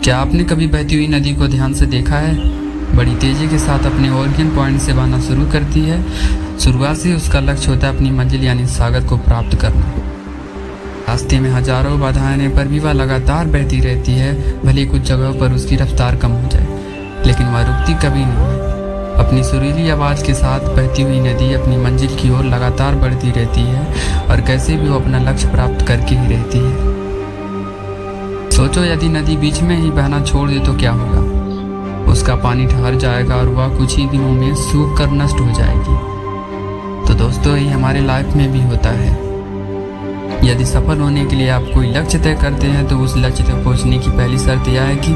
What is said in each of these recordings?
क्या आपने कभी बहती हुई नदी को ध्यान से देखा है? बड़ी तेजी के साथ अपने ओरिजिन पॉइंट से बहना शुरू करती है। शुरुआत से उसका लक्ष्य होता है अपनी मंजिल यानी सागर को प्राप्त करना। रास्ते में हजारों बाधाएं आने पर भी वह लगातार बहती रहती है। भले कुछ जगहों पर उसकी रफ्तार कम हो जाए, लेकिन वह रुकती कभी नहीं है। अपनी सुरीली आवाज़ के साथ बहती हुई नदी अपनी मंजिल की ओर लगातार बढ़ती रहती है और कैसे भी वो अपना लक्ष्य प्राप्त करके ही रहती है। सोचो, यदि नदी बीच में ही बहना छोड़ दे तो क्या होगा? उसका पानी ठहर जाएगा और वह कुछ ही दिनों में सूख कर नष्ट हो जाएगी। तो दोस्तों, यही हमारे लाइफ में भी होता है। यदि सफल होने के लिए आप कोई लक्ष्य तय करते हैं तो उस लक्ष्य तक पहुंचने की पहली शर्त यह है कि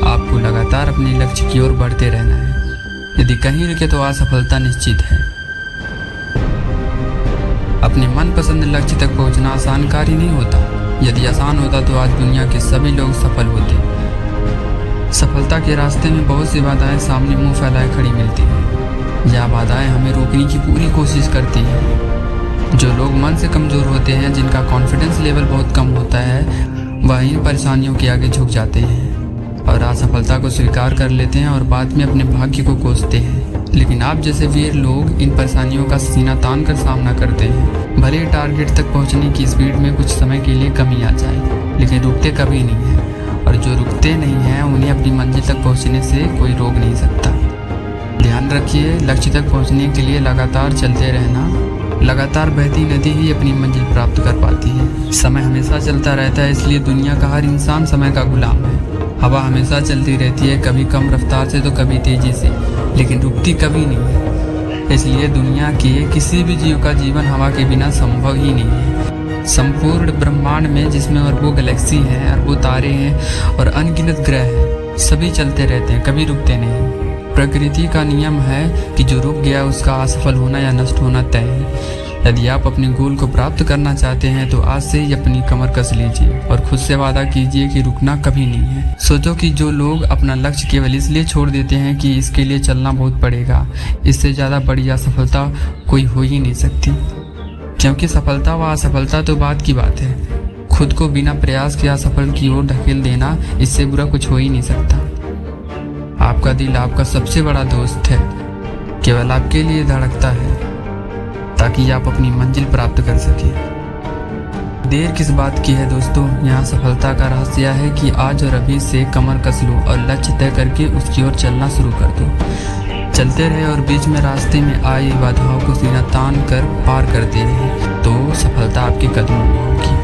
आपको लगातार अपने लक्ष्य की ओर बढ़ते रहना है। यदि कहीं रुके तो असफलता निश्चित है। अपने मनपसंद लक्ष्य तक पहुंचना आसान कार्य नहीं होता। यदि आसान होता तो आज दुनिया के सभी लोग सफल होते। सफलता के रास्ते में बहुत सी बाधाएं सामने मुंह फैलाए खड़ी मिलती हैं। यह बाधाएं हमें रोकने की पूरी कोशिश करती हैं। जो लोग मन से कमजोर होते हैं, जिनका कॉन्फिडेंस लेवल बहुत कम होता है, वह इन परेशानियों के आगे झुक जाते हैं और असफलता को स्वीकार कर लेते हैं और बाद में अपने भाग्य को कोसते हैं। लेकिन आप जैसे वीर लोग इन परेशानियों का सीना तान कर सामना करते हैं। भले ही टारगेट तक पहुंचने की स्पीड में कुछ समय के लिए कमी आ जाए, लेकिन रुकते कभी नहीं है। और जो रुकते नहीं हैं उन्हें अपनी मंजिल तक पहुंचने से कोई रोक नहीं सकता। ध्यान रखिए, लक्ष्य तक पहुंचने के लिए लगातार चलते रहना। लगातार बहती नदी ही अपनी मंजिल प्राप्त कर पाती है। समय हमेशा चलता रहता है, इसलिए दुनिया का हर इंसान समय का गुलाम है। हवा हमेशा चलती रहती है, कभी कम रफ्तार से तो कभी तेजी से, लेकिन रुकती कभी नहीं है। इसलिए दुनिया के किसी भी जीव का जीवन हवा के बिना संभव ही नहीं है। संपूर्ण ब्रह्मांड में, जिसमें अरबों गैलेक्सी हैं, अरबों तारे हैं और अनगिनत ग्रह हैं, सभी चलते रहते हैं, कभी रुकते नहीं। प्रकृति का नियम है कि जो रुक गया उसका असफल होना या नष्ट होना तय है। यदि आप अपने गोल को प्राप्त करना चाहते हैं तो आज से ही अपनी कमर कस लीजिए और खुद से वादा कीजिए कि रुकना कभी नहीं है। सोचो कि जो लोग अपना लक्ष्य केवल इसलिए छोड़ देते हैं कि इसके लिए चलना बहुत पड़ेगा, इससे ज़्यादा बड़ी असफलता कोई हो ही नहीं सकती। क्योंकि सफलता व असफलता तो बात की बात है। खुद को बिना प्रयास के असफल की ओर ढकेल देना, इससे बुरा कुछ हो ही नहीं सकता। आपका दिल आपका सबसे बड़ा दोस्त है, केवल आपके लिए धड़कता है ताकि आप अपनी मंजिल प्राप्त कर सकें। देर किस बात की है दोस्तों? यहाँ सफलता का रहस्य है कि आज और अभी से कमर कस लो और लक्ष्य तय करके उसकी ओर चलना शुरू कर दो। चलते रहे और बीच में रास्ते में आई बाधाओं को सीना तान कर पार करते रहे, तो सफलता आपके कदमों में होगी।